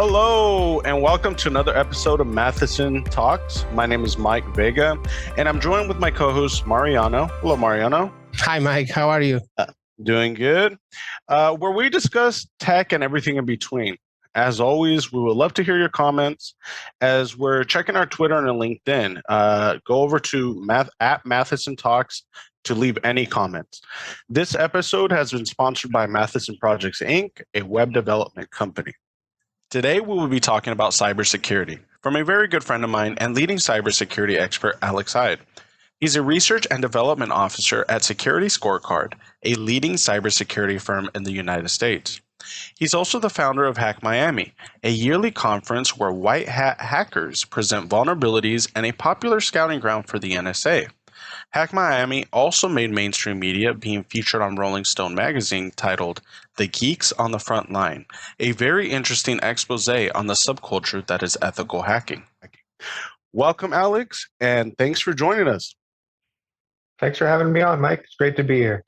Hello, and welcome to another episode of Mathison Talks. My name is Mike Vega, and I'm joined with my co-host, Mariano. Hello, Mariano. Hi, Mike. How are you? Doing good. Where we discuss tech and everything in between. As always, we would love to hear your comments. As we're checking our Twitter and our LinkedIn, go over to at Mathison Talks to leave any comments. This episode has been sponsored by Mathison Projects, Inc., a web development company. Today, we will be talking about cybersecurity from a very good friend of mine and leading cybersecurity expert, Alex Heid. He's a research and development officer at Security Scorecard, a leading cybersecurity firm in the United States. He's also the founder of HackMiami, a yearly conference where white hat hackers present vulnerabilities and a popular scouting ground for the NSA. HackMiami also made mainstream media, being featured on Rolling Stone magazine titled The Geeks on the Front Line, a very interesting expose on the subculture that is ethical hacking. Welcome, Alex, and thanks for joining us. Thanks for having me on, Mike. It's great to be here.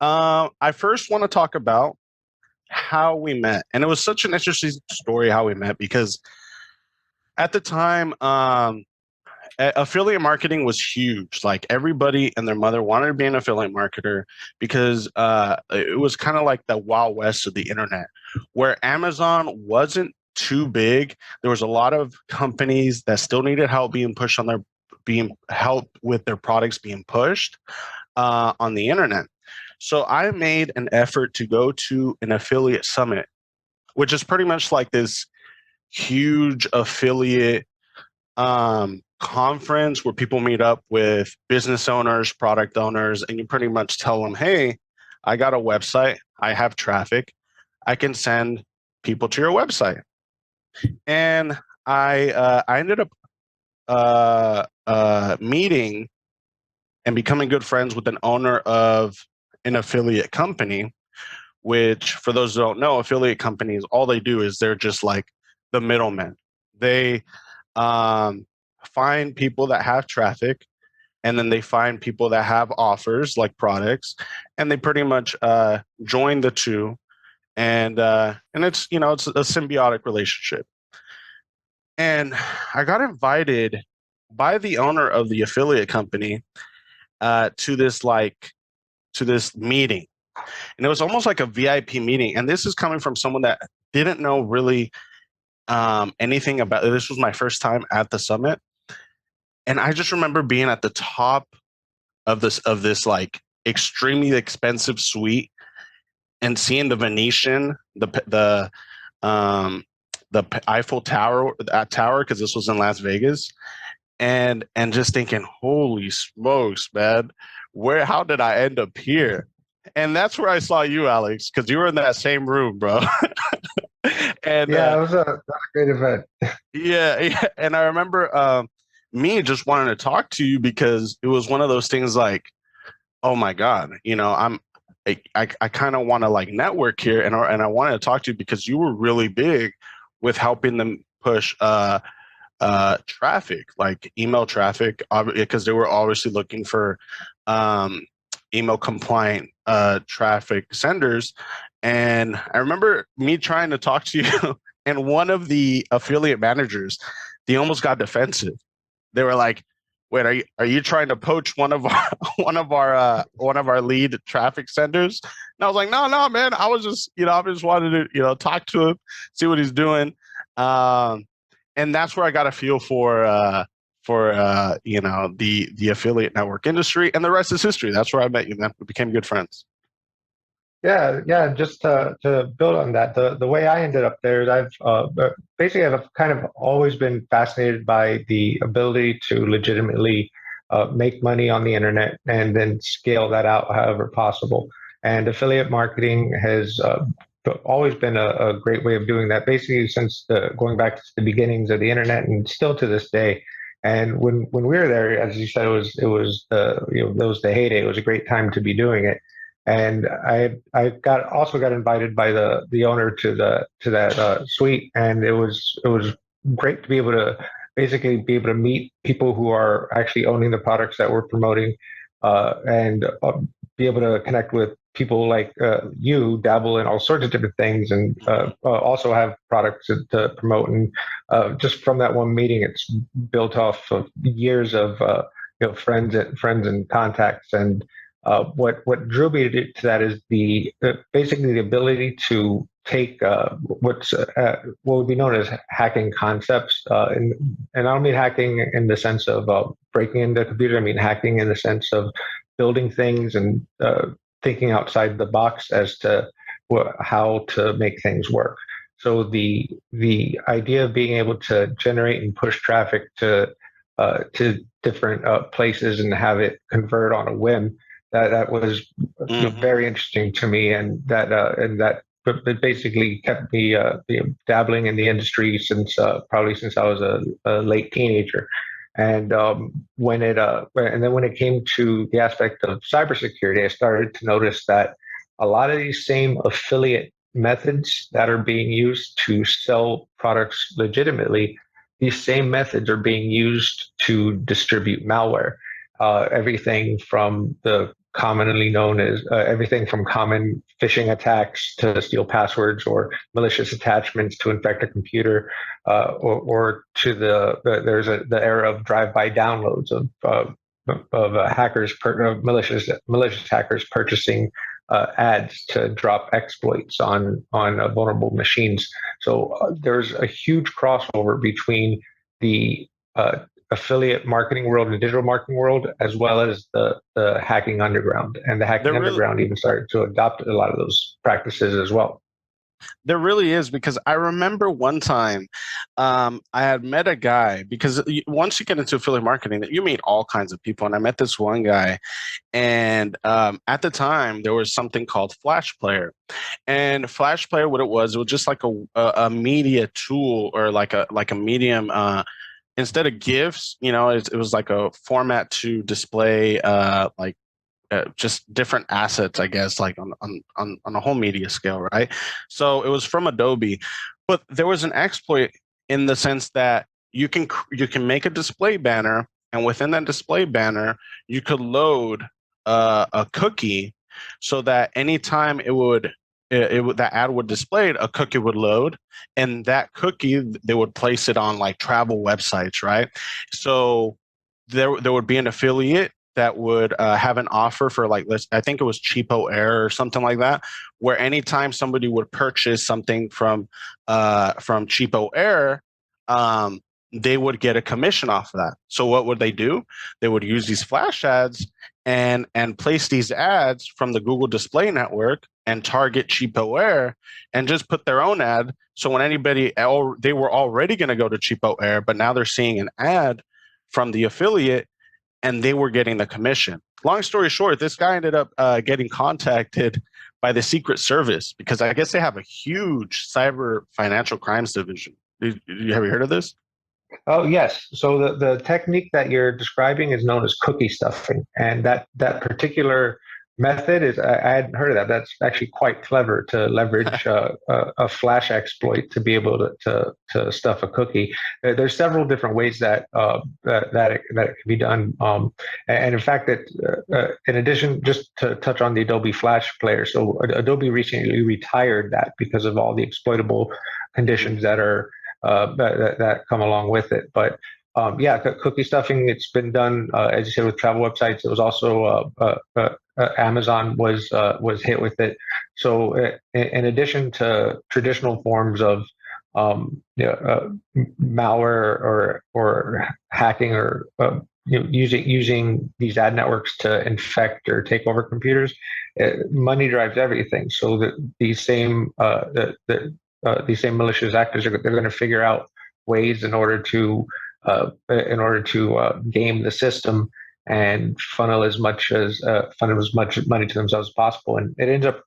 I first want to talk about how we met. And it was such an interesting story how we met because at the time, affiliate marketing was huge. Like everybody and their mother wanted to be an affiliate marketer because it was kind of like the Wild West of the internet, where Amazon wasn't too big. There was a lot of companies that still needed help being pushed on their with their products being pushed on the internet. So I made an effort to go to an affiliate summit, which is pretty much like this huge affiliate conference where people meet up with business owners, product owners, and you pretty much tell them, hey, I got a website, I have traffic, I can send people to your website. And I ended up meeting and becoming good friends with an owner of an affiliate company, which for those who don't know, affiliate companies, all they do is they're just like the middlemen. They find people that have traffic, and then they find people that have offers like products, and they pretty much join the two, and it's it's a symbiotic relationship. And I got invited by the owner of the affiliate company to this meeting, and it was almost like a VIP meeting. And this is coming from someone that didn't know really anything about it. This was my first time at the summit. And I just remember being at the top of this like extremely expensive suite and seeing the Venetian, the Eiffel Tower, because this was in Las Vegas, and just thinking, holy smokes, man, how did I end up here? And that's where I saw you, Alex, because you were in that same room, bro. And yeah, it was a great event. Yeah, and I remember me just wanting to talk to you because it was one of those things like, oh my God, I kind of want to like network here, and I wanted to talk to you because you were really big with helping them push traffic, like email traffic, because they were obviously looking for email compliant traffic senders. And I remember me trying to talk to you, and one of the affiliate managers, they almost got defensive. They were like, "Wait, are you trying to poach one of our lead traffic senders?" And I was like, "No, man. I was just I just wanted to talk to him, see what he's doing." And that's where I got a feel for the affiliate network industry, and the rest is history. That's where I met you, man. We became good friends. Yeah. Just to build on that, the way I ended up there is I've kind of always been fascinated by the ability to legitimately make money on the internet and then scale that out however possible. And affiliate marketing has always been a great way of doing that, basically since going back to the beginnings of the internet and still to this day. And when we were there, as you said, it was the heyday. It was a great time to be doing it. And I also got invited by the owner to that suite, and it was great to be able to basically meet people who are actually owning the products that we're promoting, and be able to connect with people like you, dabble in all sorts of different things, and also have products to promote. And just from that one meeting, it's built off of years of friends and contacts. And what drew me to that is the basically the ability to take what would be known as hacking concepts, and I don't mean hacking in the sense of breaking into a computer. I mean hacking in the sense of building things and thinking outside the box as to how to make things work. So the idea of being able to generate and push traffic to different places and have it convert on a whim, that was very interesting to me, and that it basically kept me dabbling in the industry since probably since I was a late teenager. And when it came to the aspect of cybersecurity, I started to notice that a lot of these same affiliate methods that are being used to sell products legitimately, these same methods are being used to distribute malware. Everything from the commonly known as everything from common phishing attacks to steal passwords or malicious attachments to infect a computer, or to the era of drive-by downloads of malicious hackers purchasing ads to drop exploits on vulnerable machines. So there's a huge crossover between the affiliate marketing world and the digital marketing world, as well as the hacking underground. And the hacking underground even started to adopt a lot of those practices as well. There really is, because I remember one time I had met a guy, because once you get into affiliate marketing, you meet all kinds of people. And I met this one guy, and at the time there was something called Flash Player. And Flash Player, what it was just like a media tool, or like a medium. Instead of GIFs, it was like a format to display just different assets, I guess, like on a whole media scale, right? So it was from Adobe, but there was an exploit in the sense that you can make a display banner, and within that display banner, you could load a cookie, so that anytime that ad would display it, a cookie would load, and that cookie, they would place it on like travel websites, right? So there would be an affiliate that would have an offer for, like, I think it was Cheapo Air or something like that, where anytime somebody would purchase something from Cheapo Air, they would get a commission off of that. So what would they do? They would use these flash ads and place these ads from the Google Display Network and target Cheapo Air and just put their own ad. So when they were already going to go to Cheapo Air, but now they're seeing an ad from the affiliate, and they were getting the commission. Long story short, this guy ended up getting contacted by the Secret Service, because I guess they have a huge cyber financial crimes division. Have you heard of this? Oh, yes. So the technique that you're describing is known as cookie stuffing, and that particular method is, I hadn't heard of that. That's actually quite clever, to leverage a flash exploit to be able to stuff a cookie. There's several different ways that it can be done. And in fact, in addition, just to touch on the Adobe Flash Player, so Adobe recently retired that because of all the exploitable conditions that are that come along with it. But yeah, cookie stuffing, it's been done, as you said, with travel websites. It was also Amazon was hit with it. So in addition to traditional forms of malware or hacking, or using these ad networks to infect or take over computers, money drives everything. So that these same malicious actors they're going to figure out ways in order to game the system and funnel as much money to themselves as possible, and it ends up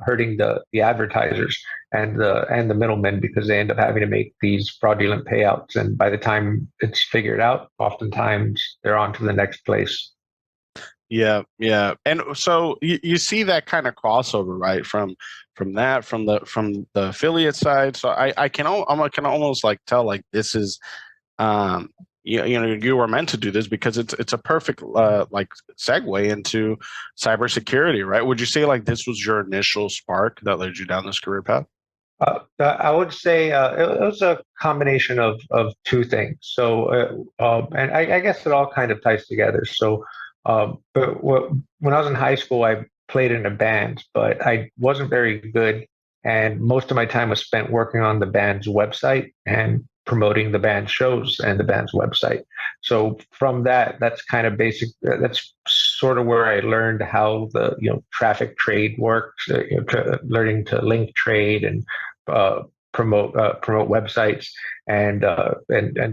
hurting the advertisers and the middlemen, because they end up having to make these fraudulent payouts, and by the time it's figured out, oftentimes they're on to the next place. Yeah, yeah. And so you see that kind of crossover, right? From the affiliate side. So I can almost like tell, like, this is you were meant to do this because it's a perfect like segue into cybersecurity, right? Would you say like this was your initial spark that led you down this career path? I would say it was a combination of two things. So, and I guess it all kind of ties together. So, when I was in high school, I played in a band, but I wasn't very good, and most of my time was spent working on the band's website and promoting the band's shows and the band's website. So, from that, that's kind of basic. That's sort of where I learned how the traffic trade works. Learning to link trade and uh, promote websites and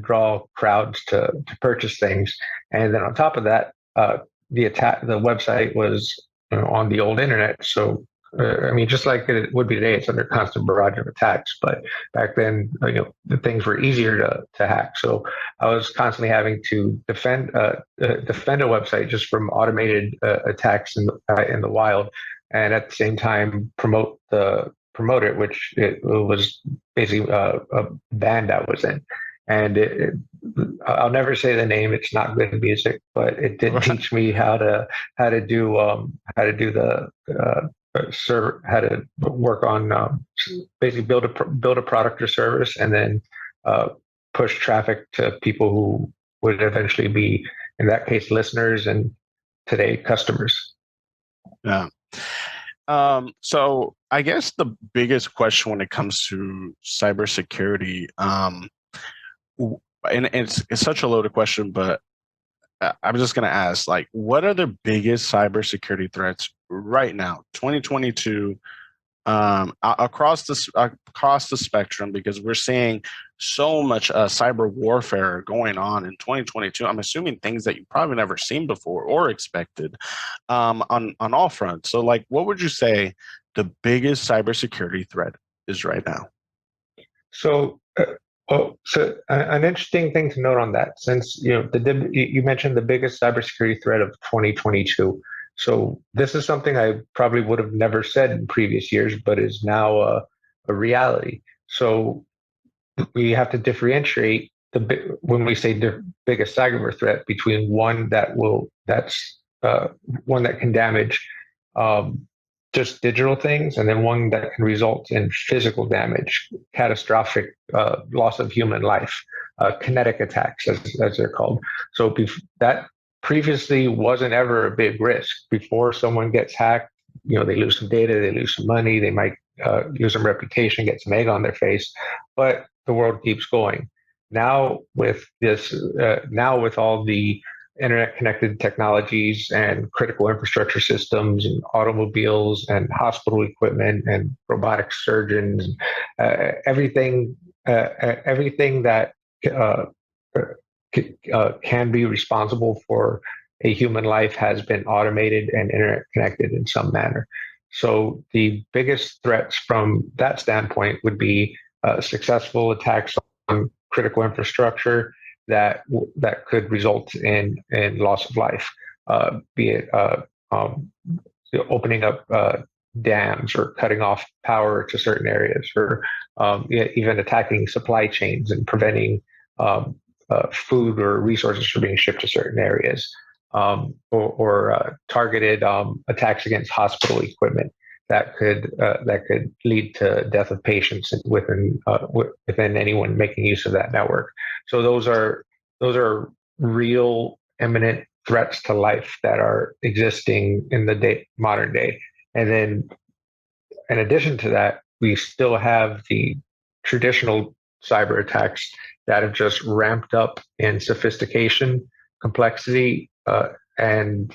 draw crowds to purchase things. And then on top of that, the website was on the old internet, so. I mean, just like it would be today, it's under constant barrage of attacks. But back then, the things were easier to hack. So I was constantly having to defend a website just from automated attacks in the wild, and at the same time promote it, which it was basically a band I was in. And I'll never say the name. It's not good music, but it did teach me how to do the server, how to work on basically build a product or service, and then push traffic to people who would eventually be, in that case, listeners, and today customers. Yeah. So I guess the biggest question when it comes to cybersecurity, and it's such a loaded question, but I'm just going to ask, like, what are the biggest cybersecurity threats right now, 2022, across the spectrum? Because we're seeing so much cyber warfare going on in 2022. I'm assuming things that you probably never seen before or expected, on all fronts. So, like, what would you say the biggest cybersecurity threat is right now? So, so an interesting thing to note on that, since you mentioned the biggest cybersecurity threat of 2022. So this is something I probably would have never said in previous years, but is now a reality. So we have to differentiate when we say the biggest cyber threat between one that can damage um, just digital things, and then one that can result in physical damage, catastrophic loss of human life, kinetic attacks, as they're called. So that previously wasn't ever a big risk. Before someone gets hacked, they lose some data, they lose some money, they might lose some reputation, get some egg on their face, but the world keeps going. Now with all the internet connected technologies and critical infrastructure systems and automobiles and hospital equipment and robotic surgeons, everything that uh, can be responsible for a human life has been automated and internet connected in some manner. So the biggest threats from that standpoint would be successful attacks on critical infrastructure that could result in loss of life, be it opening up dams or cutting off power to certain areas, or even attacking supply chains and preventing food or resources from being shipped to certain areas, or targeted attacks against hospital equipment that could lead to death of patients within anyone making use of that network. So those are real imminent threats to life that are existing in the modern day. And then, in addition to that, we still have the traditional cyber attacks that have just ramped up in sophistication, complexity, and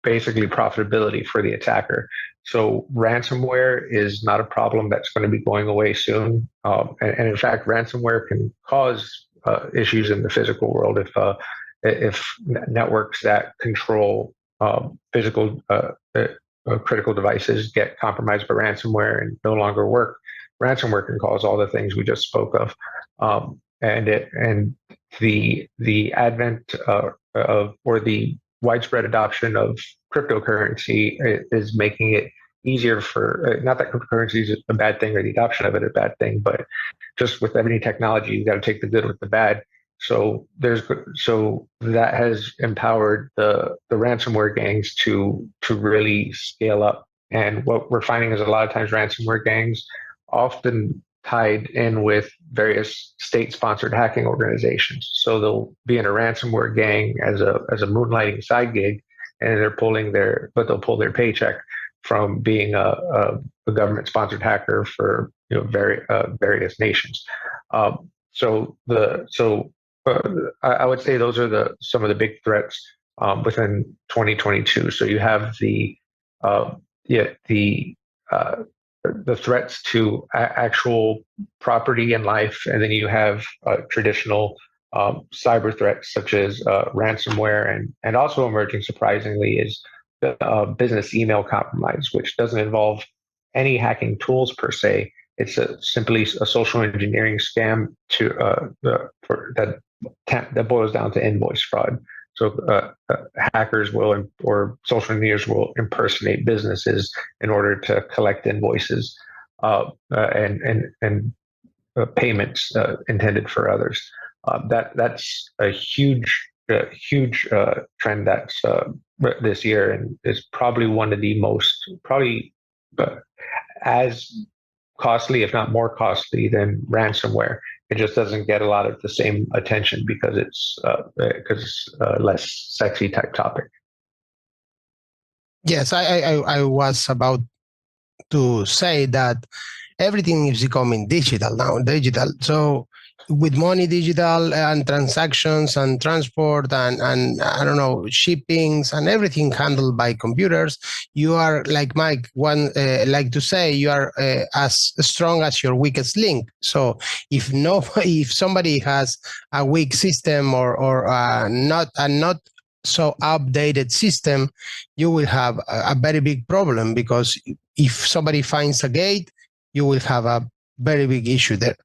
basically profitability for the attacker. So ransomware is not a problem that's going to be going away soon. And in fact, ransomware can cause issues in the physical world if networks that control physical critical devices get compromised by ransomware and no longer work. Ransomware can cause all the things we just spoke of, and the advent or the widespread adoption of cryptocurrency is making it easier for, not that cryptocurrency is a bad thing or the adoption of it a bad thing, but just with every technology, you got to take the good with the bad. So that has empowered the ransomware gangs to really scale up. And what we're finding is a lot of times ransomware gangs often tied in with various state-sponsored hacking organizations. So they'll be in a ransomware gang as a moonlighting side gig, and they'll pull their paycheck from being a government-sponsored hacker for various nations. So the so I would say those are some of the big threats within 2022. So you have uh, the uh, the threats to actual property and life, and then you have traditional cyber threats such as ransomware, and also emerging surprisingly is the business email compromise, which doesn't involve any hacking tools per se. It's simply a social engineering scam that boils down to invoice fraud. So hackers will, or social engineers will impersonate businesses in order to collect invoices and payments intended for others. That's a huge trend that's this year, and is probably one of the probably as costly, if not more costly, than ransomware. It just doesn't get a lot of the same attention because it's a less sexy type topic. Yes, I was about to say that everything is becoming digital now, digital. So with money digital and transactions and transport and I don't know, shippings and everything handled by computers, you are, like Mike like to say, you are as strong as your weakest link. So if somebody has a weak system or not so updated system, you will have a very big problem, because if somebody finds a gate, you will have a very big issue there.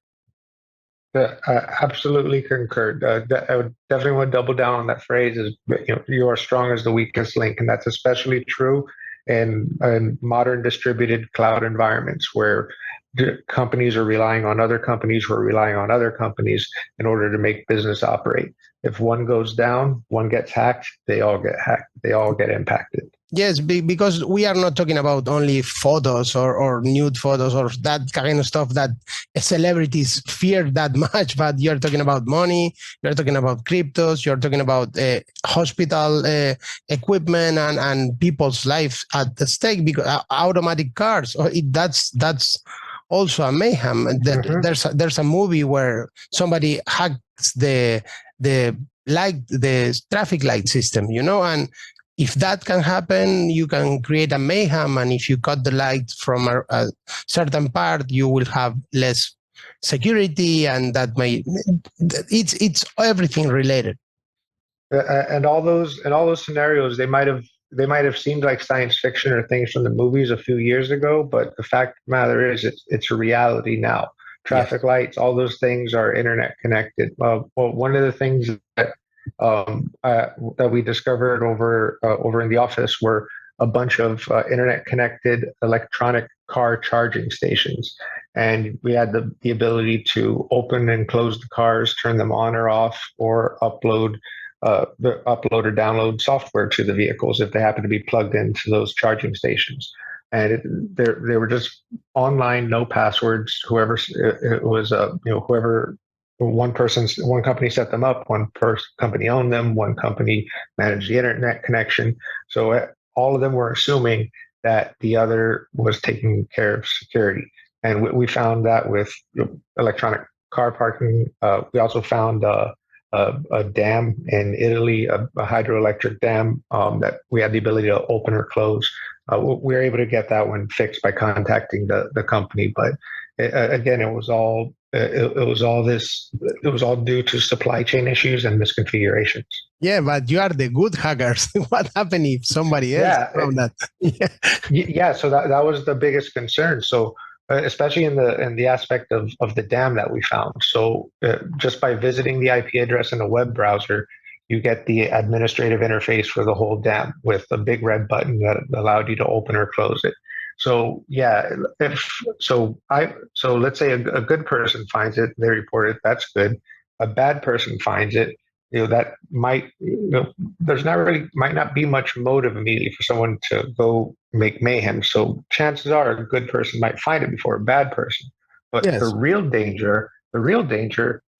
Absolutely concurred. I would definitely want to double down on that phrase. Is you are strong as the weakest link, and that's especially true in modern distributed cloud environments where companies are relying on other companies who are relying on other companies in order to make business operate. If one goes down, one gets hacked, they all get hacked. They all get impacted. Yes, because we are not talking about only photos or nude photos or that kind of stuff that celebrities fear that much, but you're talking about money, you're talking about cryptos, you're talking about hospital equipment and people's lives at the stake, because automatic cars, that's also a mayhem. Mm-hmm. There's a movie where somebody hacks the traffic light system, and if that can happen, you can create a mayhem. And if you cut the light from a certain part, you will have less security, and it's everything related. And all those scenarios, they might have seemed like science fiction or things from the movies a few years ago, but the fact of the matter is, it's a reality now. Traffic lights, all those things are internet connected. Well, one of the things that we discovered over in the office were a bunch of internet connected electronic car charging stations, and we had the ability to open and close the cars, turn them on or off, or upload or download software to the vehicles if they happen to be plugged into those charging stations. And they were just online, no passwords. Whoever one company set them up, one company owned them, one company managed the internet connection. So all of them were assuming that the other was taking care of security. And we found that with electronic car parking. We also found a dam in Italy, a hydroelectric dam that we had the ability to open or close. We were able to get that one fixed by contacting the company. But again, it was all due to supply chain issues and misconfigurations. Yeah, but you are the good hackers. What happened if somebody else found that? Yeah, so that was the biggest concern. So especially in the aspect of the dam that we found. So just by visiting the IP address in a web browser, you get the administrative interface for the whole dam with a big red button that allowed you to open or close it. So yeah, let's say a good person finds it, they report it, that's good. a bad person finds it, that might, might not be much motive immediately for someone to go make mayhem. So chances are a good person might find it before a bad person. But Yes. the real danger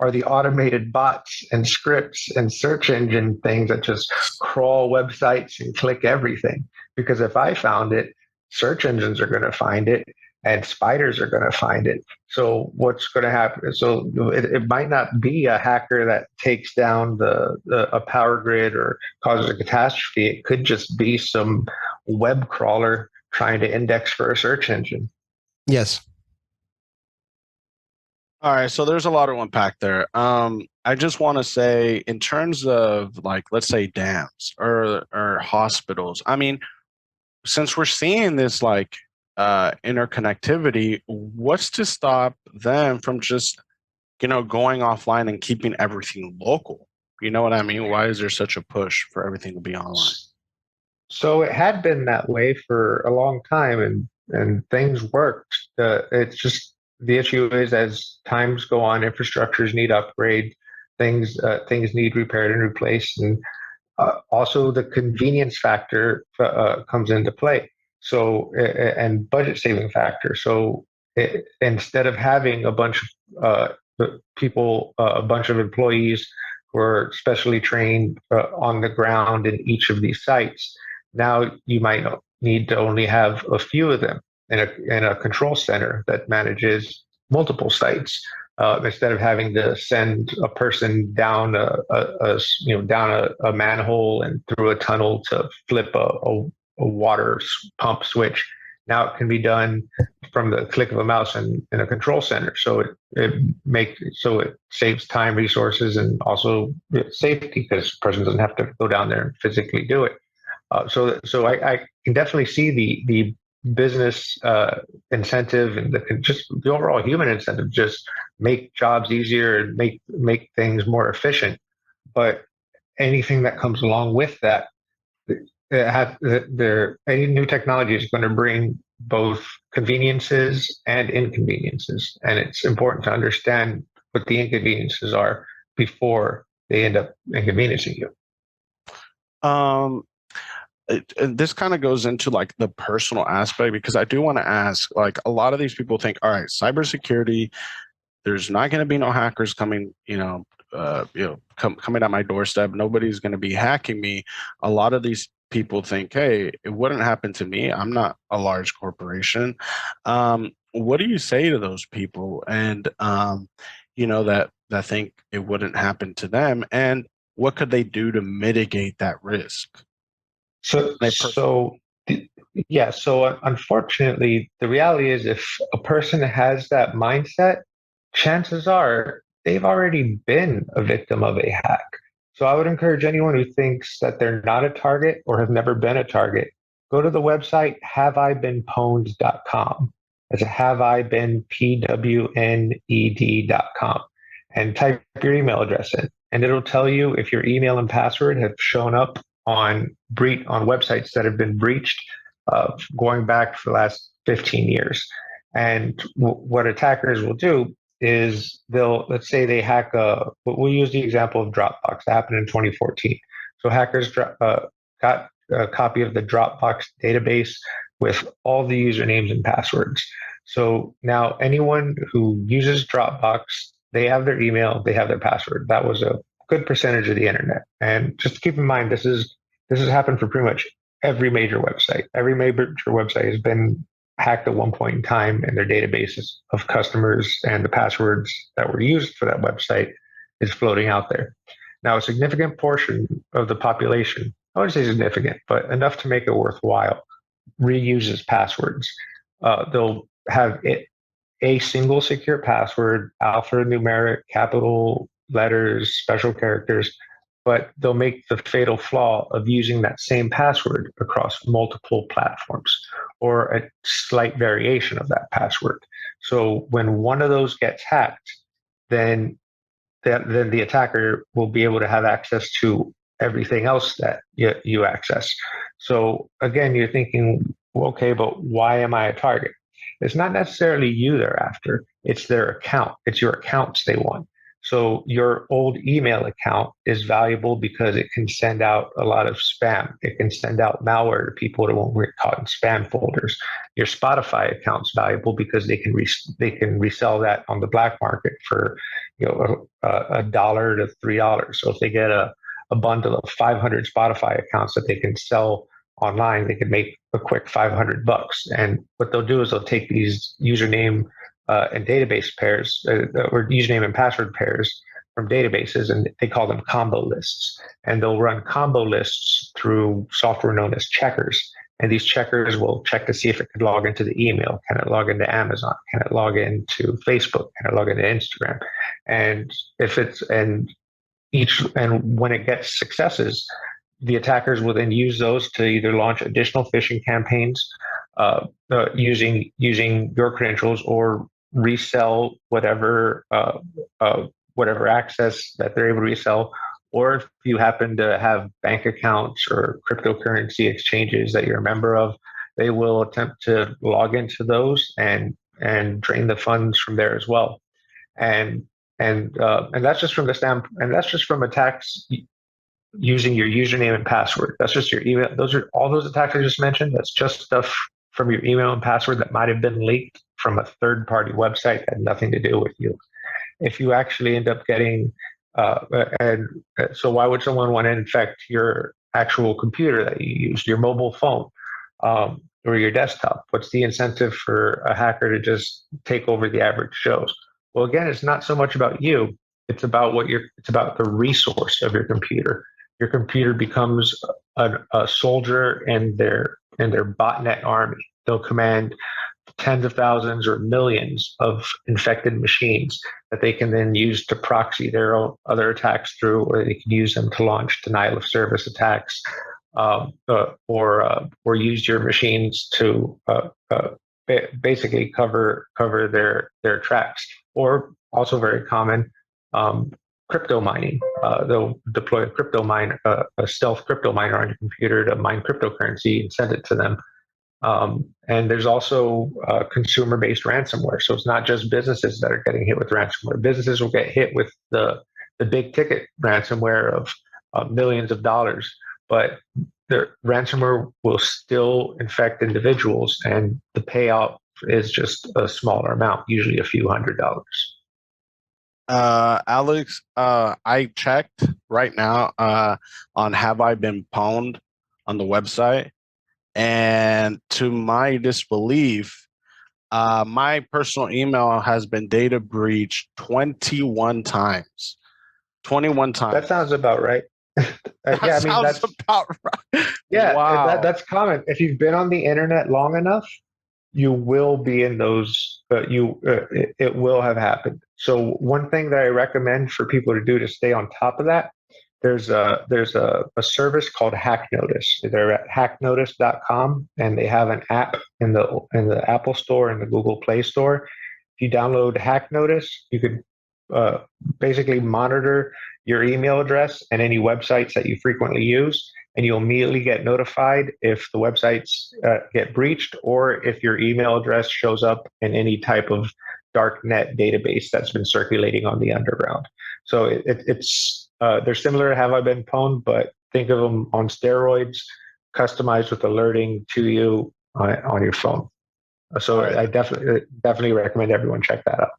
are the automated bots and scripts and search engine things that just crawl websites and click everything. Because if I found it, search engines are going to find it and spiders are going to find it. So what's going to happen? So it might not be a hacker that takes down a power grid or causes a catastrophe. It could just be some web crawler trying to index for a search engine. Yes. All right, so there's a lot to unpack there. I just want to say, in terms of like, let's say dams or hospitals. I mean, since we're seeing this like interconnectivity, what's to stop them from just going offline and keeping everything local? You know what I mean? Why is there such a push for everything to be online? So it had been that way for a long time, and things worked. It's just the issue is as times go on, infrastructures need upgrade, things need repaired and replaced, and also the convenience factor comes into play. So and budget saving factor. So instead of having a bunch of people, a bunch of employees who are specially trained on the ground in each of these sites, now you might need to only have a few of them in a control center that manages multiple sites. Instead of having to send a person down a manhole and through a tunnel to flip a water pump switch, now it can be done from the click of a mouse in a control center. So it saves time, resources, and also safety because the person doesn't have to go down there and physically do it. So I can definitely see the business incentive and just the overall human incentive, just make jobs easier and make things more efficient. But anything that comes along with that, any new technology is going to bring both conveniences and inconveniences, and it's important to understand what the inconveniences are before they end up inconveniencing you. Um, this kind of goes into like the personal aspect, because I do want to ask, like, a lot of these people think, all right, cybersecurity, there's not going to be no hackers coming, coming at my doorstep. Nobody's going to be hacking me. A lot of these people think, hey, it wouldn't happen to me. I'm not a large corporation. What do you say to those people? And, that think it wouldn't happen to them, and what could they do to mitigate that risk? So unfortunately, the reality is if a person has that mindset, chances are they've already been a victim of a hack. So I would encourage anyone who thinks that they're not a target or have never been a target, go to the website haveibeenpwned.com. It's haveibeenpwned.com and type your email address in, and it'll tell you if your email and password have shown up on websites that have been breached going back for the last 15 years. And what attackers will do is let's say they hack we'll use the example of Dropbox that happened in 2014. So hackers got a copy of the Dropbox database with all the usernames and passwords. So now anyone who uses Dropbox, they have their email, they have their password. That was a good percentage of the internet. And just keep in mind, this has happened for pretty much every major website. Every major website has been hacked at one point in time, and their databases of customers and the passwords that were used for that website is floating out there. Now, a significant portion of the population, I wouldn't say significant, but enough to make it worthwhile, reuses passwords. They'll have a single secure password, alphanumeric, capital letters, special characters, but they'll make the fatal flaw of using that same password across multiple platforms or a slight variation of that password. So when one of those gets hacked, then the attacker will be able to have access to everything else that you access. So again, you're thinking, okay, but why am I a target? It's not necessarily you they're after. It's their account. It's your accounts they want. So your old email account is valuable because it can send out a lot of spam. It can send out malware to people that won't get caught in spam folders. Your Spotify account's valuable because they can resell that on the black market for $1 to $3. So if they get a bundle of 500 Spotify accounts that they can sell online, they can make a quick $500. And what they'll do is they'll take these username and database pairs, or username and password pairs from databases, and they call them combo lists. And they'll run combo lists through software known as checkers. And these checkers will check to see if it could log into the email. Can it log into Amazon? Can it log into Facebook? Can it log into Instagram? And when it gets successes, the attackers will then use those to either launch additional phishing campaigns using your credentials, or resell whatever access that they're able to resell. Or if you happen to have bank accounts or cryptocurrency exchanges that you're a member of, they will attempt to log into those and drain the funds from there as well. And that's just from the standpoint, and that's just from attacks using your username and password. That's just your email. Those are all those attacks I just mentioned. That's just stuff from your email and password that might have been leaked from a third-party website that had nothing to do with you. If you actually end up getting, so why would someone want to infect your actual computer that you use, your mobile phone, or your desktop? What's the incentive for a hacker to just take over the average Joes? Well, again, it's not so much about you. It's about it's about the resource of your computer. Your computer becomes a soldier in their botnet army. They'll command tens of thousands or millions of infected machines that they can then use to proxy their own other attacks through, or they can use them to launch denial of service attacks, or use your machines to basically cover their tracks. Or also very common, crypto mining. They'll deploy a stealth crypto miner on your computer to mine cryptocurrency and send it to them. And there's also consumer-based ransomware. So it's not just businesses that are getting hit with ransomware. Businesses will get hit with the big ticket ransomware of millions of dollars, but the ransomware will still infect individuals, and the payout is just a smaller amount, usually a few $100s. Alex, I checked right now on Have I Been Pwned on the website, and to my disbelief, my personal email has been data breached 21 times. 21 times. That sounds about right. That sounds about right. Yeah, wow. That's common. If you've been on the internet long enough, you will be in those. It will have happened. So one thing that I recommend for people to do to stay on top of that, there's a service called HackNotice. They're at hacknotice.com, and they have an app in the Apple Store and the Google Play Store. If you download HackNotice, you could basically monitor your email address and any websites that you frequently use, and you'll immediately get notified if the websites get breached, or if your email address shows up in any type of dark net database that's been circulating on the underground. So they're similar to Have I Been Pwned, but think of them on steroids, customized with alerting to you on your phone. So right. I definitely recommend everyone check that out.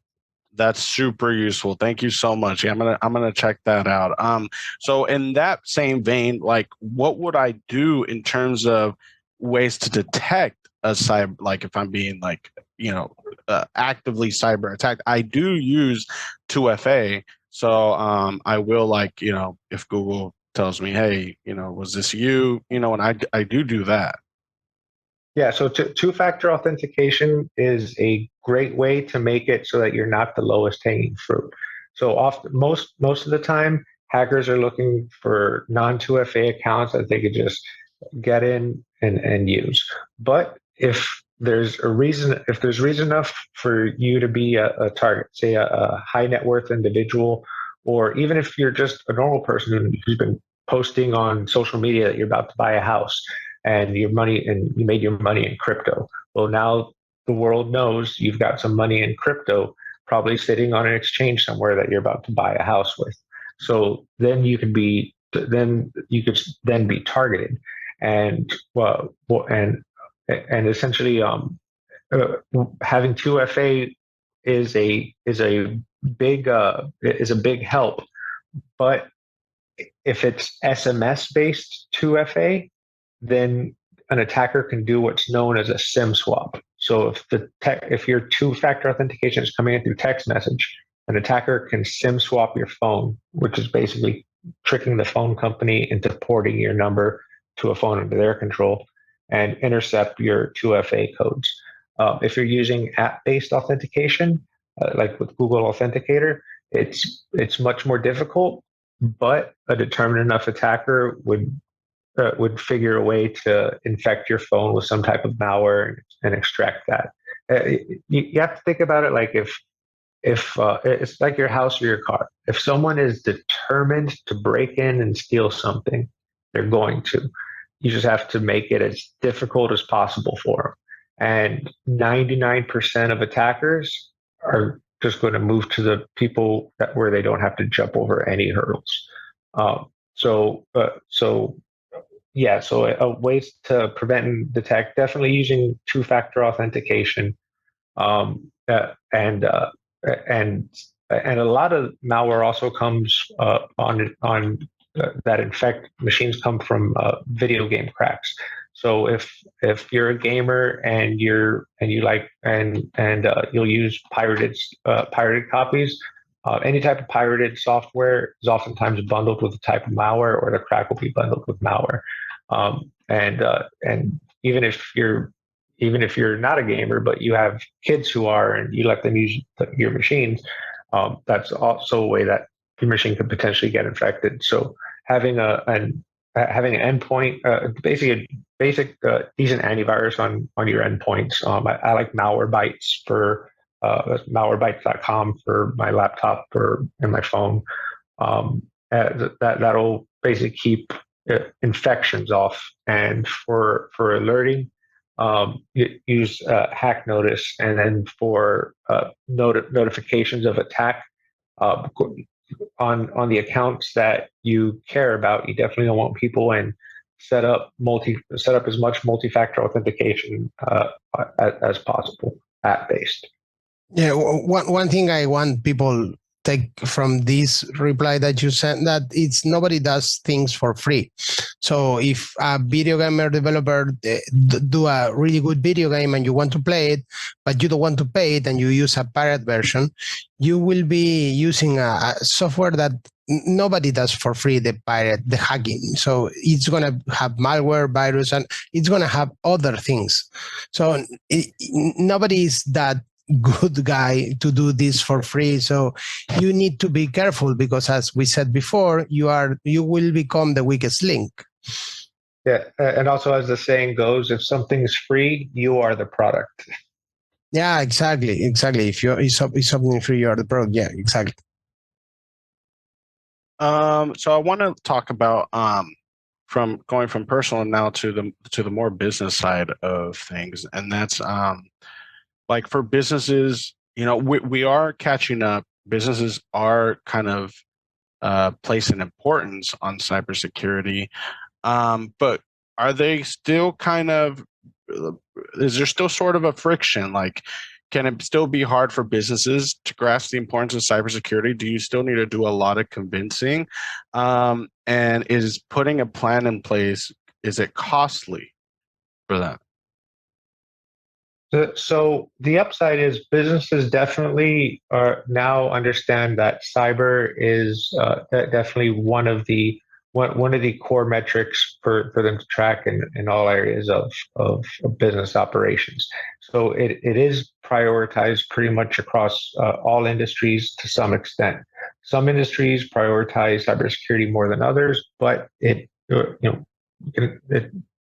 That's super useful. Thank you so much. Yeah, I'm gonna check that out. So in that same vein, like, what would I do in terms of ways to detect a cyber, like if I'm being actively cyber attacked? I do use 2FA, so I will, like, if Google tells me, hey, was this you, and I do that. Yeah, so two-factor authentication is a great way to make it so that you're not the lowest hanging fruit. So often, most of the time, hackers are looking for non-2FA accounts that they could just get in and use. But if there's reason enough for you to be a target, say a high net worth individual, or even if you're just a normal person who's been posting on social media that you're about to buy a house, and you made your money in crypto. Well, now the world knows you've got some money in crypto. probably sitting on an exchange somewhere that you're about to buy a house with. So then you could then be targeted, and and essentially having 2FA is a big help. But if it's SMS based 2FA, then an attacker can do what's known as a SIM swap. So if your two-factor authentication is coming in through text message, an attacker can SIM swap your phone, which is basically tricking the phone company into porting your number to a phone under their control and intercept your 2FA codes. If you're using app-based authentication, like with Google Authenticator, it's much more difficult, but a determined enough attacker would figure a way to infect your phone with some type of malware and extract that. You have to think about it like if it's like your house or your car. If someone is determined to break in and steal something, they're going to. You just have to make it as difficult as possible for them. And 99% of attackers are just going to move to the people where they don't have to jump over any hurdles. So ways to prevent and detect, definitely using two-factor authentication, and a lot of malware also comes on that infect machines come from video game cracks. So if you're a gamer and you'll use pirated copies, any type of pirated software is oftentimes bundled with a type of malware, or the crack will be bundled with malware. And even if you're not a gamer, but you have kids who are, and you let them use your machines, that's also a way that your machine could potentially get infected. So having an endpoint, basically a basic decent antivirus on your endpoints. I like Malwarebytes for malwarebytes.com for my laptop and my phone. That'll basically keep infections off. And for alerting, use Hack Notice, and then for notifications of attack on the accounts that you care about, you definitely don't want people in. Set up as much multi-factor authentication as possible, app-based. Yeah, one thing I want people take from this reply that you sent, that it's nobody does things for free. So if a video gamer developer do a really good video game and you want to play it, but you don't want to pay it and you use a pirate version, you will be using a software that nobody does for free, the hacking. So it's going to have malware, virus, and it's going to have other things. So nobody is that good guy to do this for free. So you need to be careful, because as we said before, you will become the weakest link. Yeah, and also, as the saying goes, if something's free, you are the product. Yeah, exactly. If something free, you are the product. Yeah, exactly. So I want to talk about from going from personal now to the more business side of things, and that's like for businesses, we are catching up. Businesses are kind of placing importance on cybersecurity, but are they still kind of? Is there still sort of a friction? Like, can it still be hard for businesses to grasp the importance of cybersecurity? Do you still need to do a lot of convincing? And is putting a plan in place, is it costly for them? So the upside is businesses definitely now understand that cyber is definitely one of the core metrics for them to track in all areas of business operations. So it is prioritized pretty much across all industries to some extent. Some industries prioritize cybersecurity more than others, but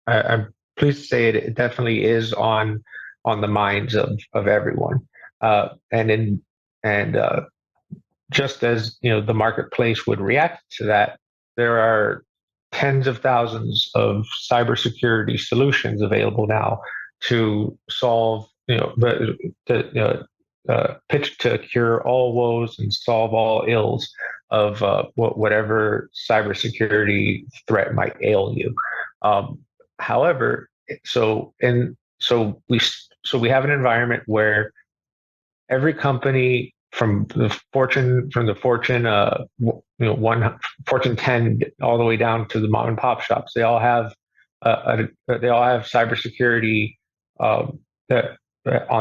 I'm pleased to say it definitely is on the minds of everyone. Just as the marketplace would react to that, there are tens of thousands of cybersecurity solutions available now to solve pitched to cure all woes and solve all ills of whatever cybersecurity threat might ail you. However, so we have an environment where every company from the Fortune 10 all the way down to the mom and pop shops, they all have cybersecurity on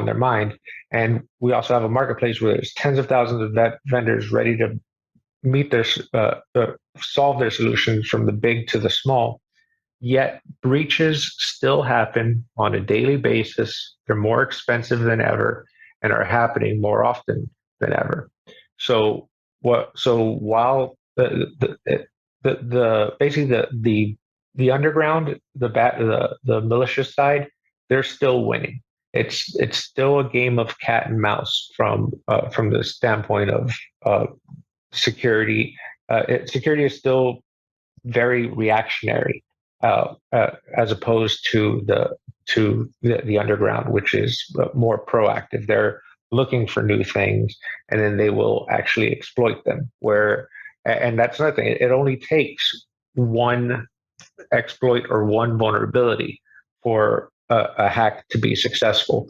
their mind, and we also have a marketplace where there's tens of thousands of vendors ready to meet their solve their solutions from the big to the small. Yet breaches still happen on a daily basis. They're more expensive than ever and are happening more often than ever. So while the underground, the malicious side, they're still winning. It's still a game of cat and mouse from the standpoint of security. Security is still very reactionary, as opposed to the underground, which is more proactive. They're looking for new things, and then they will actually exploit them. And that's another thing. It only takes one exploit or one vulnerability for a hack to be successful.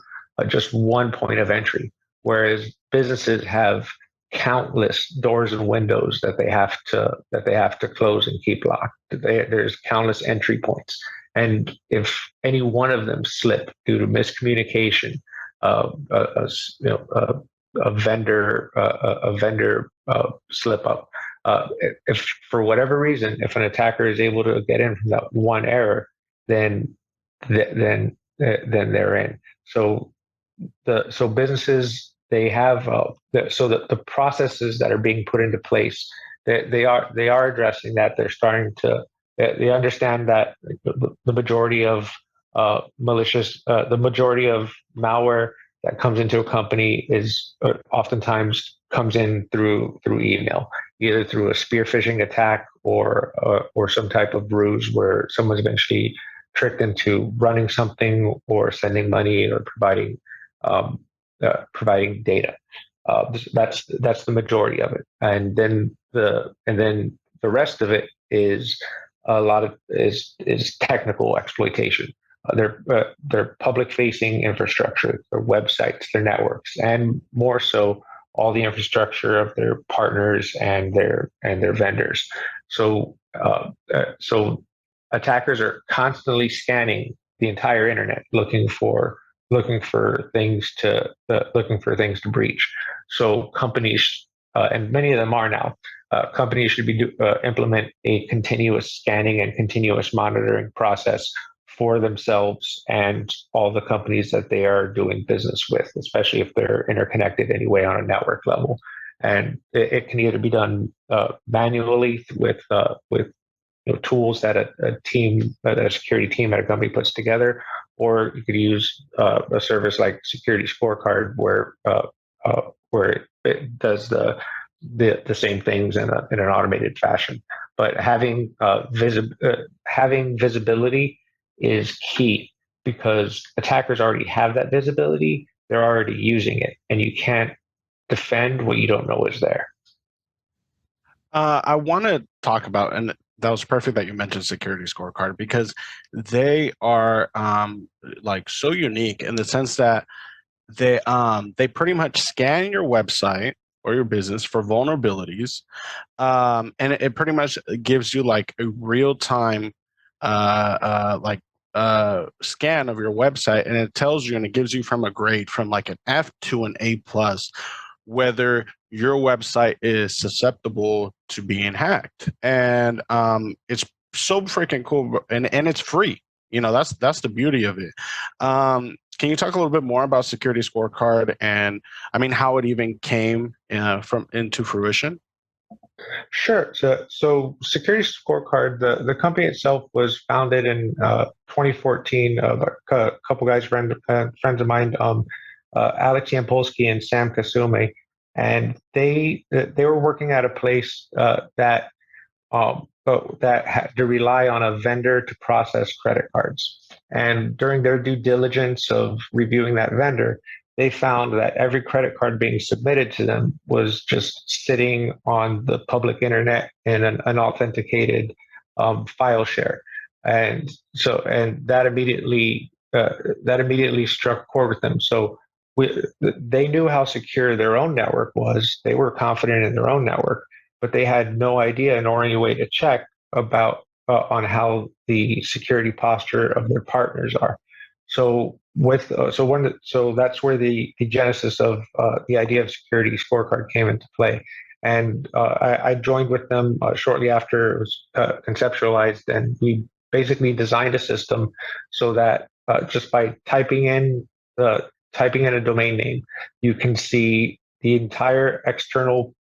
Just one point of entry. Whereas businesses have countless doors and windows that they have to close and keep locked. There's countless entry points, and if any one of them slip due to miscommunication, a vendor slip up, if for whatever reason, if an attacker is able to get in from that one error, then they're in. So businesses, they have the processes that are being put into place, they are addressing that. They're starting to they understand that the majority of the majority of malware that comes into a company is oftentimes comes in through email, either through a spear phishing attack or some type of ruse where someone's eventually tricked into running something or sending money or providing data. That's the majority of it, and then the rest of it is a lot of is technical exploitation. Their public-facing infrastructure, their websites, their networks, and more so, all the infrastructure of their partners and their vendors. So attackers are constantly scanning the entire internet, looking for things to breach. So companies, and many of them are now, companies should implement a continuous scanning and continuous monitoring process for themselves and all the companies that they are doing business with, especially if they're interconnected anyway on a network level. And it can either be done manually with tools that a security team at a company puts together, or you could use a service like Security Scorecard, where it does the same things in an automated fashion. But having visibility is key, because attackers already have that visibility. They're already using it, and you can't defend what you don't know is there. I want to talk about, and that was perfect that you mentioned Security Scorecard, because they are like so unique in the sense that they pretty much scan your website or your business for vulnerabilities, and it pretty much gives you like a real time scan of your website, and it tells you, and it gives you from a grade from like an F to an A plus, whether your website is susceptible to being hacked. And it's so freaking cool, and it's free. That's the beauty of it. Can you talk a little bit more about Security Scorecard and, I mean, how it even came into fruition? Sure. So Security Scorecard, the company itself was founded in 2014. A couple guys, friends of mine, Alex Heid and Sam Kasume, and they were working at a place that had to rely on a vendor to process credit cards. And during their due diligence of reviewing that vendor, they found that every credit card being submitted to them was just sitting on the public internet in an unauthenticated file share, and that immediately struck a chord with them. So they knew how secure their own network was. They were confident in their own network, but they had no idea nor any way to check about on how the security posture of their partners are. So so that's where the genesis of the idea of security scorecard came into play. And I joined with them shortly after it was conceptualized, and we basically designed a system so that just by typing in a domain name, you can see the entire external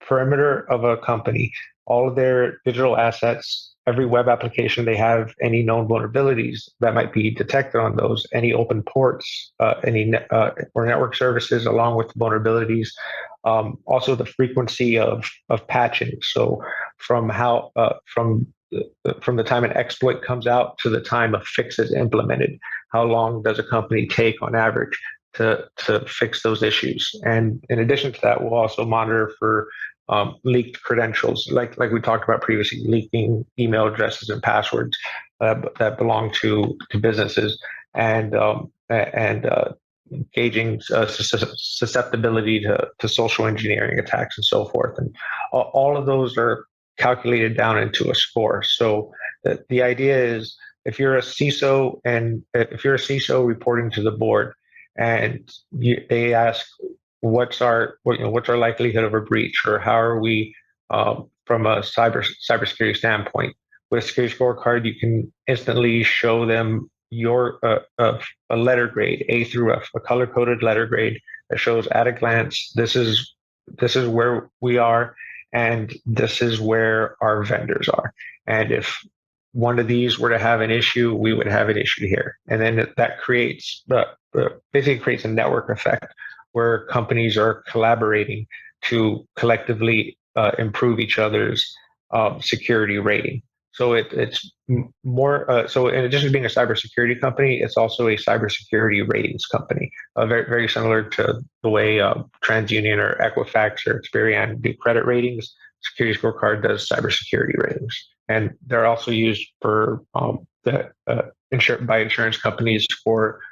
perimeter of a company, all of their digital assets, every web application they have, any known vulnerabilities that might be detected on those, any open ports, or network services, along with vulnerabilities. Also, the frequency of patching. So, from how from the time an exploit comes out to the time a fix is implemented, how long does a company take on average to fix those issues? And in addition to that, we'll also monitor for leaked credentials, like we talked about previously, leaking email addresses and passwords that belong to businesses, and gauging susceptibility to social engineering attacks and so forth. And all of those are calculated down into a score. So the idea is, if you're a CISO reporting to the board, and they ask, what's our likelihood of a breach, or how are we from a cybersecurity standpoint? With a security scorecard, you can instantly show them your a letter grade, A through F, a color coded letter grade that shows at a glance, this is where we are, and this is where our vendors are. And if one of these were to have an issue, we would have an issue here. And then that basically creates a network effect where companies are collaborating to collectively improve each other's security rating. So it's more. So in addition to being a cybersecurity company, it's also a cybersecurity ratings company. Very very similar to the way TransUnion or Equifax or Experian do credit ratings. Security Scorecard does cybersecurity ratings, and they're also used for by insurance companies for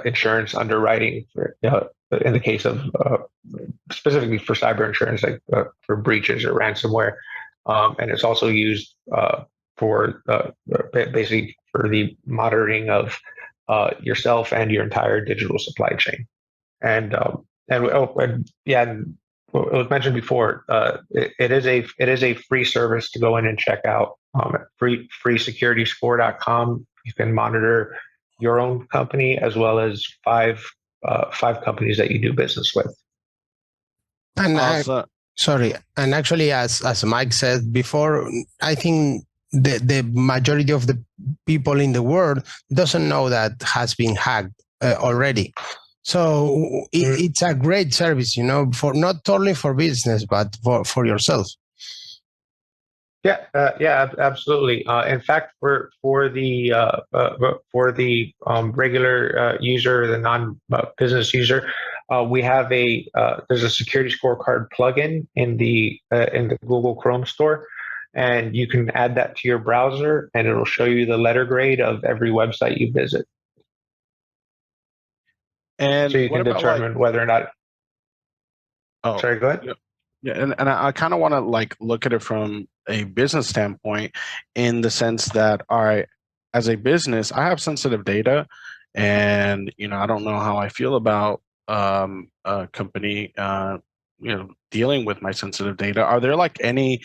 insurance underwriting in the case of specifically for cyber insurance, like for breaches or ransomware. And it's also used for basically for the monitoring of yourself and your entire digital supply chain. And yeah, and it was mentioned before. It is a free service to go in and check out. Freesecurityscore.com. You can monitor your own company as well as five companies that you do business with. And Awesome. and actually, as Mike said before, I think the majority of the people in the world doesn't know that has been hacked already. So it's a great service, for not only for business but for yourself. Yeah, absolutely. In fact, for the regular user, the non-business user, we have there's a security scorecard plugin in the Google Chrome store, and you can add that to your browser, and it'll show you the letter grade of every website you visit. And so you can determine whether or not. Oh, sorry, go ahead. Yeah, and I kind of want to look at it from a business standpoint, in the sense that, all right, as a business, I have sensitive data, and I don't know how I feel about a company dealing with my sensitive data. Are there any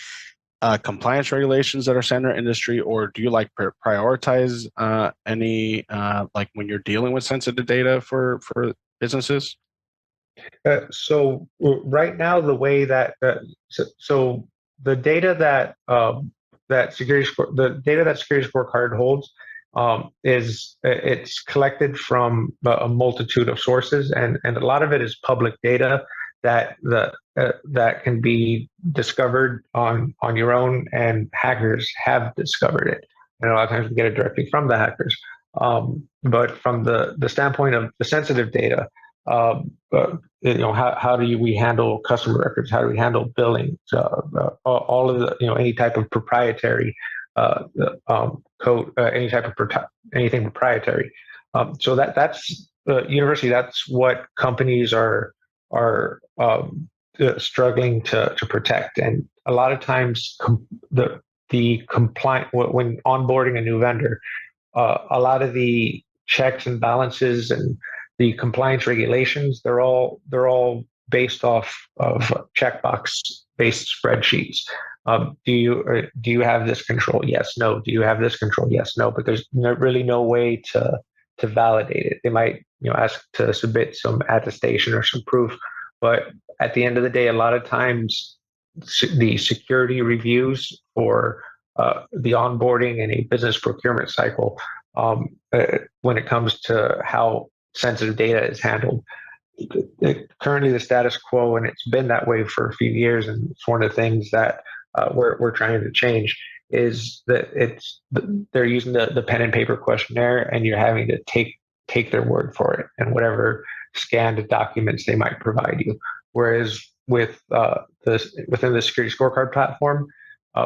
compliance regulations that are set in our industry, or do you prioritize any when you're dealing with sensitive data for businesses? So right now, the way that so the data that the data that Security Scorecard holds it's collected from a multitude of sources, and a lot of it is public data that that can be discovered on your own, and hackers have discovered it, and a lot of times we get it directly from the hackers. But from the standpoint of the sensitive data, how do we handle customer records? How do we handle billing? All of the any type of proprietary code, anything proprietary. So that's the university. That's what companies are struggling to protect, and a lot of times the compliant when onboarding a new vendor, a lot of the checks and balances and the compliance regulations, they're all based off of checkbox based spreadsheets. Do you have this control? Yes, no. Do you have this control? Yes, no. But there's really no way to validate it. They might ask to submit some attestation or some proof, but at the end of the day, a lot of times the security reviews for the onboarding and a business procurement cycle, when it comes to how sensitive data is handled, currently the status quo, and it's been that way for a few years, and it's one of the things that we're trying to change, is that they're using the pen and paper questionnaire, and you're having to take their word for it and whatever scanned documents they might provide you. Whereas within the Security Scorecard platform,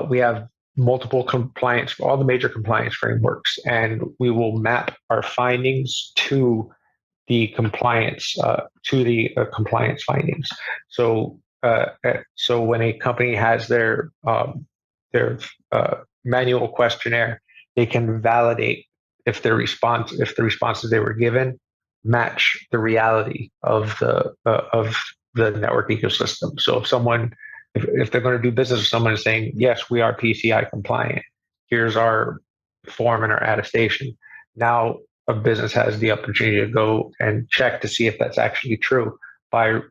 we have multiple compliance, all the major compliance frameworks, and we will map our findings to the compliance findings. So when a company has their manual questionnaire, they can validate if the responses they were given match the reality of the network ecosystem. So if they're going to do business with someone, is saying, yes, we are PCI compliant, here's our form and our attestation. Now a business has the opportunity to go and check to see if that's actually true by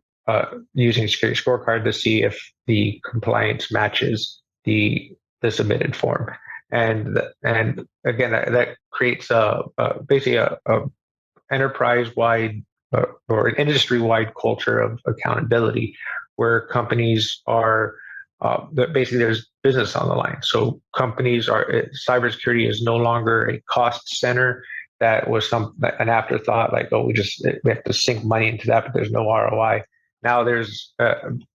using Security Scorecard to see if the compliance matches the submitted form. And again, that creates basically a enterprise-wide or an industry-wide culture of accountability, where companies are basically there's business on the line. So cybersecurity is no longer a cost center that was an afterthought, like, oh, we have to sink money into that, but there's no ROI. Now there's an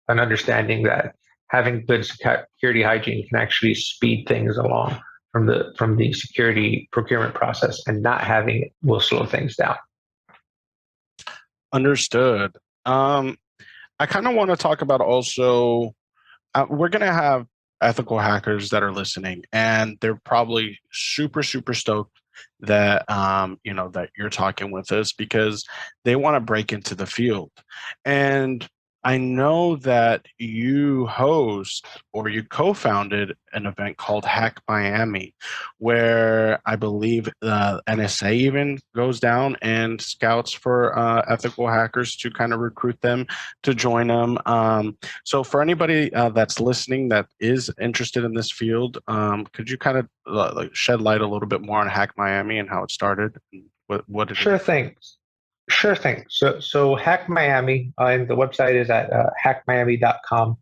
understanding that having good security hygiene can actually speed things along from the security procurement process, and not having it will slow things down. Understood. I kind of want to talk about also, we're going to have ethical hackers that are listening, and they're probably super, super stoked that, that you're talking with us, because they want to break into the field. And I know that you host, or you co-founded, an event called HackMiami, where I believe the NSA even goes down and scouts for ethical hackers to kind of recruit them to join them. So for anybody that's listening that is interested in this field, could you kind of shed light a little bit more on HackMiami and how it started? And what it Sure is? thing. Sure thing. So HackMiami, and the website is at hackmiami.com.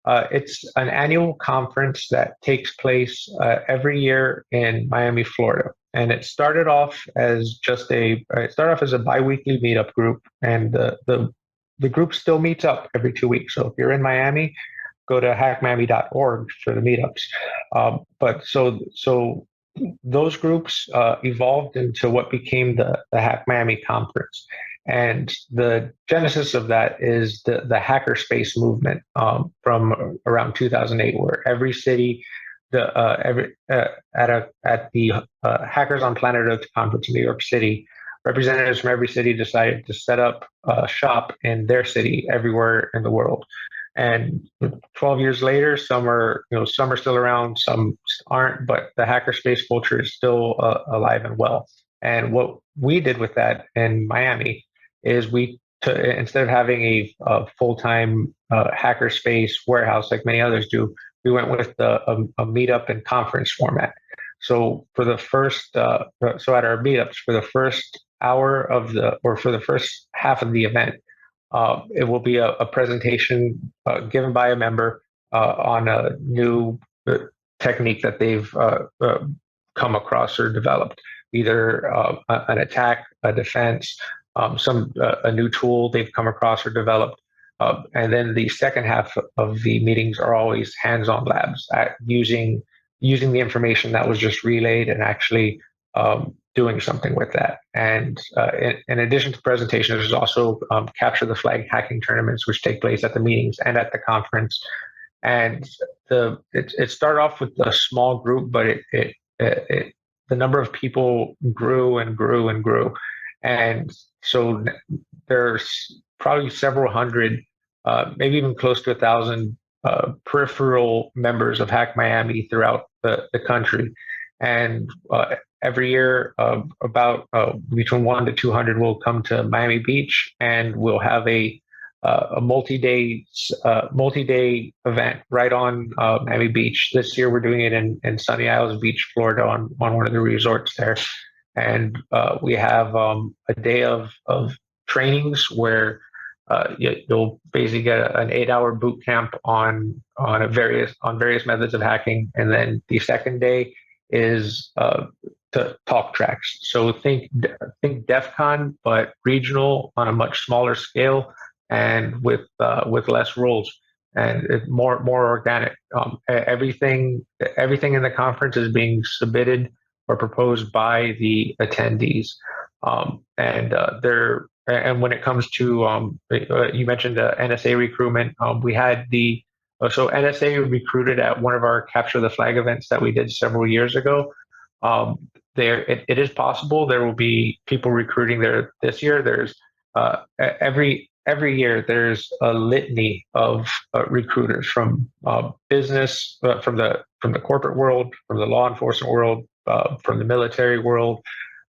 It's an annual conference that takes place every year in Miami, Florida. And it started off as a biweekly meetup group, and the group still meets up every 2 weeks. So if you're in Miami, go to hackmiami.org for the meetups. But so those groups evolved into what became the HackMiami conference. And the genesis of that is the hackerspace movement from around 2008, where every city, at the Hackers on Planet Earth conference in New York City, representatives from every city decided to set up shop in their city everywhere in the world. And 12 years later, some are still around, some aren't, but the hackerspace culture is still alive and well. And what we did with that in Miami is instead of having a full-time hackerspace warehouse like many others do, we went with a meetup and conference format. So for the first, at our meetups, for the first hour for the first half of the event, it will be a presentation given by a member on a new technique that they've come across or developed, either an attack, a defense, a new tool they've come across or developed. And then the second half of the meetings are always hands-on labs at using the information that was just relayed and actually doing something with that. And in addition to presentations, there's also capture the flag hacking tournaments, which take place at the meetings and at the conference. And it started off with a small group, but the number of people grew and grew and grew. And so there's probably several hundred, maybe even close to 1,000 peripheral members of HackMiami throughout the country. And every year, about between 1 to 200 will come to Miami Beach, and we'll have a multi-day event right on Miami Beach. This year, we're doing it in Sunny Isles Beach, Florida, on one of the resorts there. And we have a day of trainings where you'll basically get an 8-hour boot camp on various methods of hacking, and then the second day is to talk tracks. So think DEF CON, but regional on a much smaller scale and with less rules and more organic. Everything in the conference is being submitted or proposed by the attendees, and when it comes to you mentioned the NSA recruitment, we had so NSA recruited at one of our Capture the Flag events that we did several years ago. It is possible there will be people recruiting there this year. There's every year there's a litany of recruiters from business, from the corporate world, from the law enforcement world, from the military world,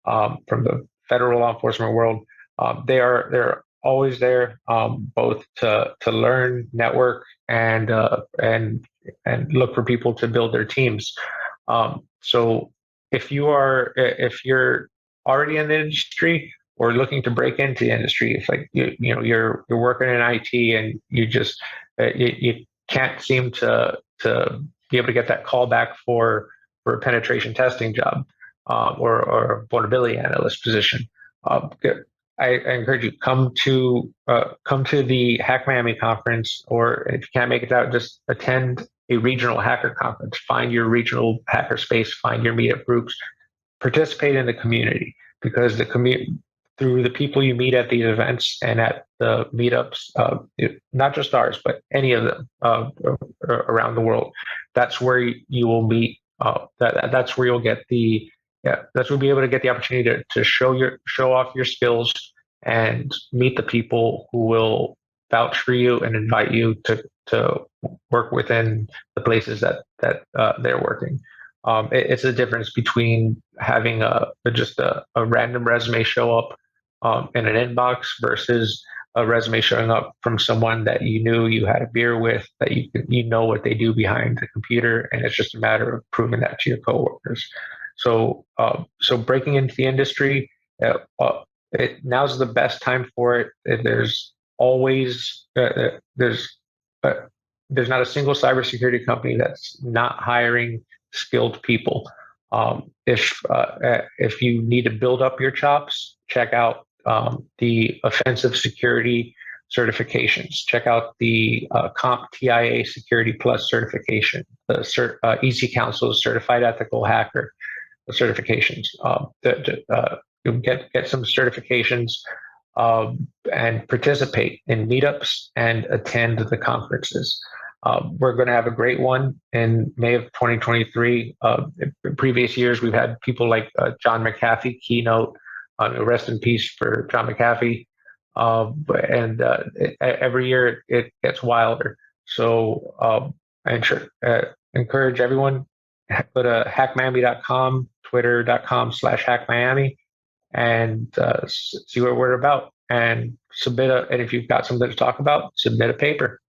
from the federal law enforcement world. They're always there, both to learn, network, and look for people to build their teams. So if you're already in the industry or looking to break into the industry, if like you're working in IT and you just you can't seem to be able to get that call back for a penetration testing job, or a vulnerability analyst position, I encourage you come to the HackMiami conference, or if you can't make it out, just attend a regional hacker conference. Find your regional hacker space, find your meetup groups, participate in the community, because through the people you meet at these events and at the meetups, not just ours, but any of them around the world, that's where you will meet. That's where you'll get that's where you'll be able to get the opportunity to show off your skills and meet the people who will vouch for you and invite you to work within the places that they're working. It's a difference between having just a random resume show up in an inbox versus a resume showing up from someone that you knew you had a beer with, that you know what they do behind the computer, and it's just a matter of proving that to your coworkers. So breaking into the industry, now's the best time for it. There's always there's not a single cybersecurity company that's not hiring skilled people. If you need to build up your chops, check out the offensive security certifications. Check out the CompTIA Security Plus certification, the EC Council's Certified Ethical Hacker certifications. Get some certifications and participate in meetups and attend the conferences. We're going to have a great one in May of 2023. In previous years, we've had people like John McAfee keynote. Rest in peace for John McAfee. And every year it gets wilder. So I encourage everyone, go to hackmiami.com, twitter.com/hackmiami, and see what we're about, and and if you've got something to talk about, submit a paper.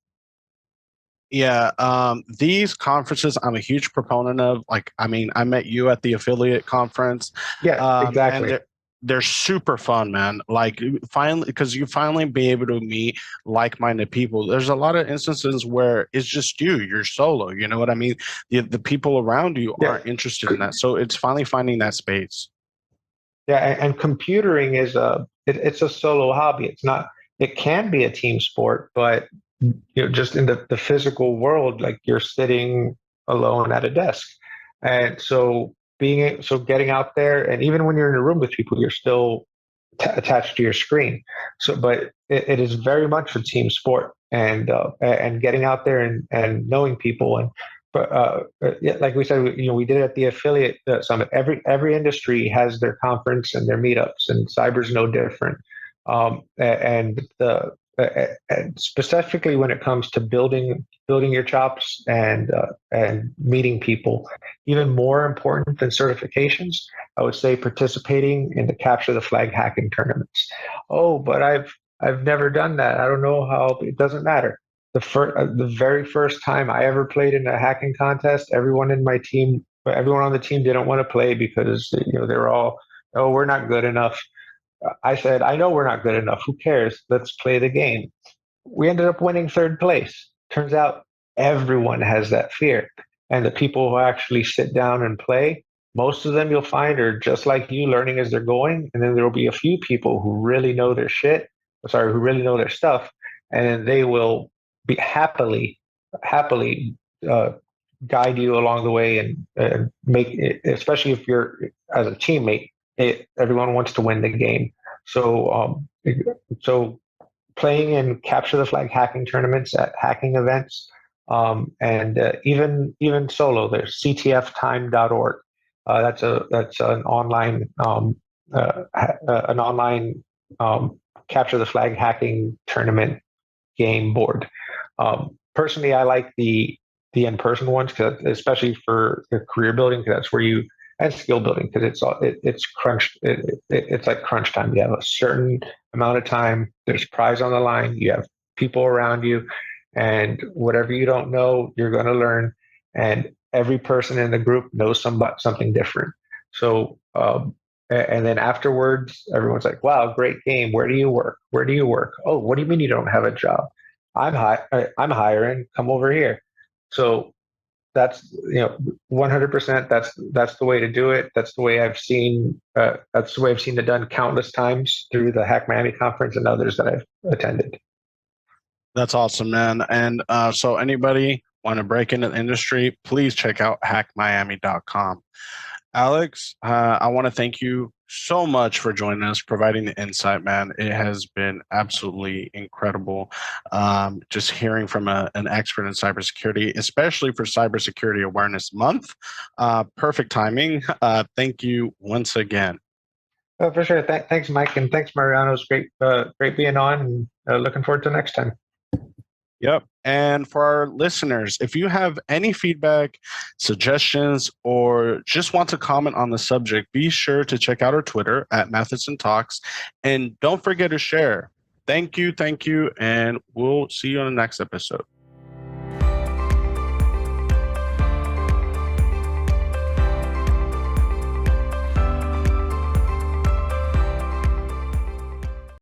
Yeah, these conferences I'm a huge proponent of. Like, I mean, I met you at the affiliate conference. Yeah, exactly. they're super fun, man. Like finally, because you finally be able to meet like-minded people. There's a lot of instances where it's just you're solo. You know what I mean? The people around you aren't interested in that. So it's finally finding that space. Yeah, and computering is it's a solo hobby. It's not. It can be a team sport, but just in the physical world, like you're sitting alone at a desk, and so getting out there, and even when you're in a room with people, you're still attached to your screen. So, but it is very much a team sport, and getting out there and knowing people, and yeah, like we said, we did it at the affiliate summit. Every industry has their conference and their meetups, and cyber's no different. And the and specifically when it comes to building your chops and meeting people, even more important than certifications, I would say participating in the capture the flag hacking tournaments. Oh, but I've never done that. I don't know how. It doesn't matter. The very first time I ever played in a hacking contest, everyone on the team didn't want to play because they're all, oh, we're not good enough. I said, I know we're not good enough. Who cares? Let's play the game. We ended up winning third place. Turns out everyone has that fear. And the people who actually sit down and play, most of them you'll find are just like you, learning as they're going. And then there will be a few people who really know their who really know their stuff. And then they will be happily guide you along the way and make it, especially if you're as a teammate, everyone wants to win the game. So playing in capture the flag hacking tournaments at hacking events, and even solo. There's ctftime.org. That's an online capture the flag hacking tournament game board. Personally, I like the in-person ones, especially for the career building, because that's where you and skill building, because it's crunched. It's like crunch time. You have a certain amount of time. There's prize on the line. You have people around you, and whatever you don't know, you're going to learn. And every person in the group knows something different. So, and then afterwards, everyone's like, "Wow, great game. Where do you work? Where do you work? Oh, what do you mean you don't have a job? I'm hiring. Come over here." So that's 100%. That's the way to do it. That's the way I've seen. That's the way I've seen it done countless times through the HackMiami conference and others that I've attended. That's awesome, man. And so anybody want to break into the industry, please check out hackmiami.com. Alex, I want to thank you so much for joining us, providing the insight, man. It has been absolutely incredible just hearing from an expert in cybersecurity, especially for Cybersecurity Awareness Month. Perfect timing. Thank you once again. Oh, for sure. Thanks, Mike, and thanks, Mariano. It's great being on, and looking forward to next time. Yep. And for our listeners, if you have any feedback, suggestions, or just want to comment on the subject, be sure to check out our Twitter at Mathison Talks. And don't forget to share. Thank you. And we'll see you on the next episode.